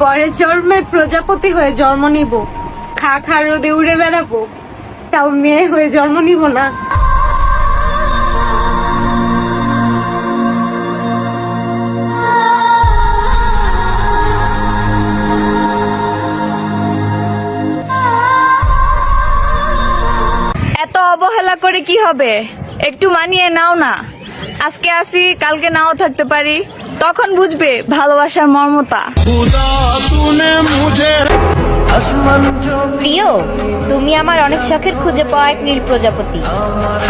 পরে জন্মে প্রজাপতি হয়ে জন্ম নিব, খা খা রোদে উড়ে বেড়াবো, তাও মেয়ে হয়ে জন্ম নিব না। এত অবহেলা করে কি হবে? একটু মানিয়ে নাও না। আজকে আসি, কালকে নাও থাকতে পারি, তখন বুঝবে ভালোবাসার মর্মতা। প্রিয়, তুমি আমার অনেক শখের খুঁজে পাওয়া এক নীল প্রজাপতি।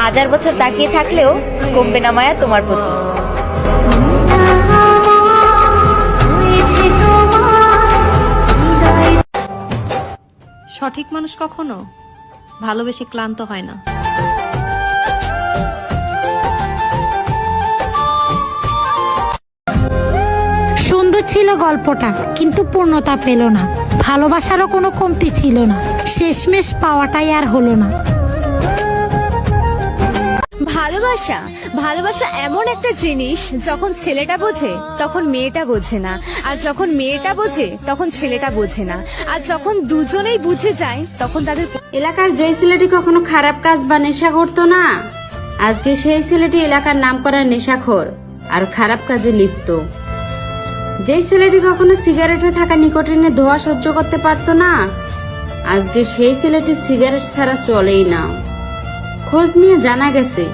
হাজার বছর তাকিয়ে থাকলেও কমবে না মায়া তোমার প্রতি। সঠিক মানুষ কখনো ভালোবেসে ক্লান্ত হয় না। সুন্দর ছিল গল্পটা, কিন্তু পূর্ণতা পেল না। ভালোবাসারও কোনো কমতি ছিল না, শেষমেশ পাওয়াটাই আর হলো না। ভালোবাসা ভালোবাসা এমন একটা জিনিস, যখন ছেলেটা বোঝে তখন মেয়েটা বোঝে না, আর যখন মেয়েটা বোঝে তখন ছেলেটা বোঝে না, আর যখন দুজনেই বুঝে যায় তখন তাদের। এলাকার যে ছেলেটি কখনো খারাপ কাজ বা নেশা করতো না, আজকে সেই ছেলেটি এলাকার নাম করা নেশাখোর আর খারাপ কাজে লিপ্ত। যেই ছেলেটি কখনো সিগারেটে থাকা নিকোটিনের ধোঁয়া সহ্য করতে পারতো না, আজকে সেই ছেলেটি সিগারেট ছাড়া চলেই না। খোঁজ নিয়ে জানা গেছে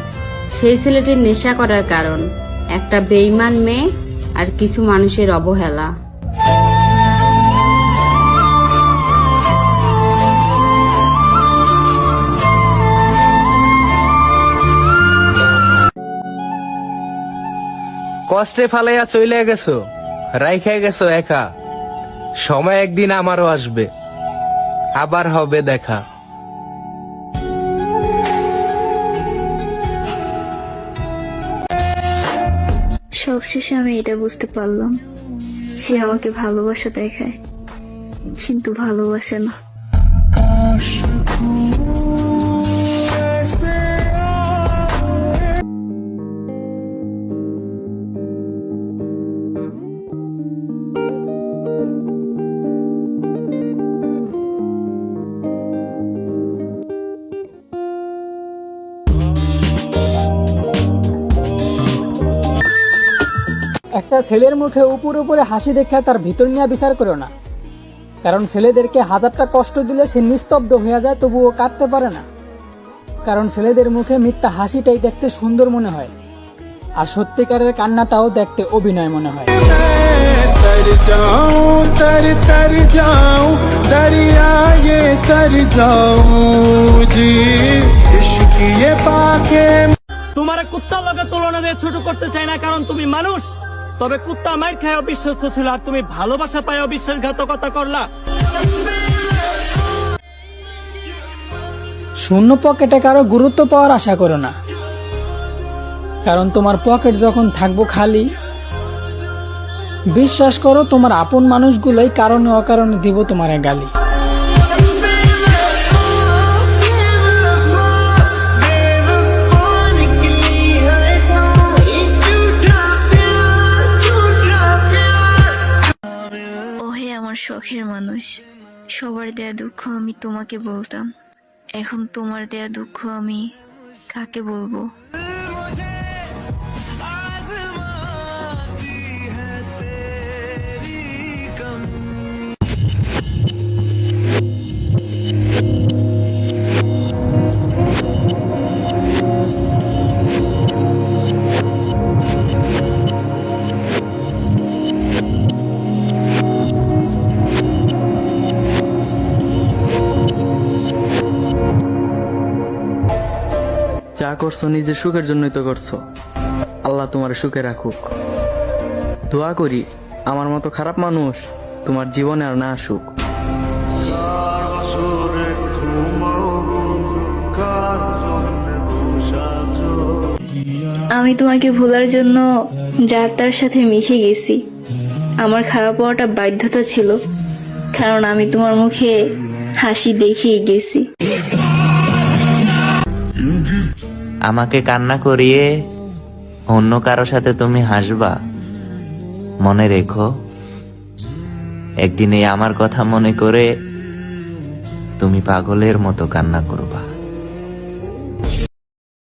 সেই ছেলেটির নেশা করার কারণ একটা বেঈমান মেয়ে আর কিছু মানুষের অবহেলা। কষ্টে ফালাইয়া চলে গেছো, রাইখা গেছো একা। সময় একদিন আমারও আসবে, আবার হবে দেখা। সবশেষে আমি এটা বুঝতে পারলাম, সে আমাকে ভালোবাসা দেখায় কিন্তু ভালোবাসে না। একটা ছেলের মুখে উপরে হাসি দেখে তার ভিতর নিয়ে বিচার করো না, কারণ ছেলেদেরকে হাজারটা কষ্ট দিলে সে নিস্তব্ধ হয়ে যায়, তবুও কাঁদতে পারে না। কারণ ছেলেদের মুখে মিথ্যা হাসিটাই দেখতে সুন্দর মনে হয়, আর সত্যিকারের কান্নাটাও দেখতে অভিনয় মনে হয়। তোমার কুত্তার লগে তুলনা দিয়ে ছোট করতে চাই না, কারণ তুমি মানুষ। তবে কুত্তা মাইর খায় অবিশ্বস্ত ছিল, আর তুমি ভালোবাসা পায় অবিশ্বাসঘাতকতা করলা। শূন্য পকেটে কারো গুরুত্ব পাওয়ার আশা করো না, কারণ তোমার পকেট যখন থাকবো খালি, বিশ্বাস করো তোমার আপন মানুষগুলোই কারণে অকারণে দিব তোমার গালি। আমার শখের মানুষ, সবার দেয়া দুঃখ আমি তোমাকে বলতাম, এখন তোমার দেয়া দুঃখ আমি কাকে বলবো? যা করছো নিজের সুখের জন্যই তো করছো। আল্লাহ তোমার সুখে রাখুক। দোয়া করি আমার মতো খারাপ মানুষ তোমার জীবনে আর না আসুক। আমি তোমাকে ভোলার জন্য যার তার সাথে মিশে গেছি। আমার খারাপ হওয়াটা বাধ্যতা ছিল, কারণ আমি তোমার মুখে হাসি দেখেই গেছি। আমাকে কান্না করিয়ে অন্য কারো সাথে তুমি হাসবা, মনে রেখো একদিন এই আমার কথা মনে করে তুমি পাগলের মতো কান্না করবা।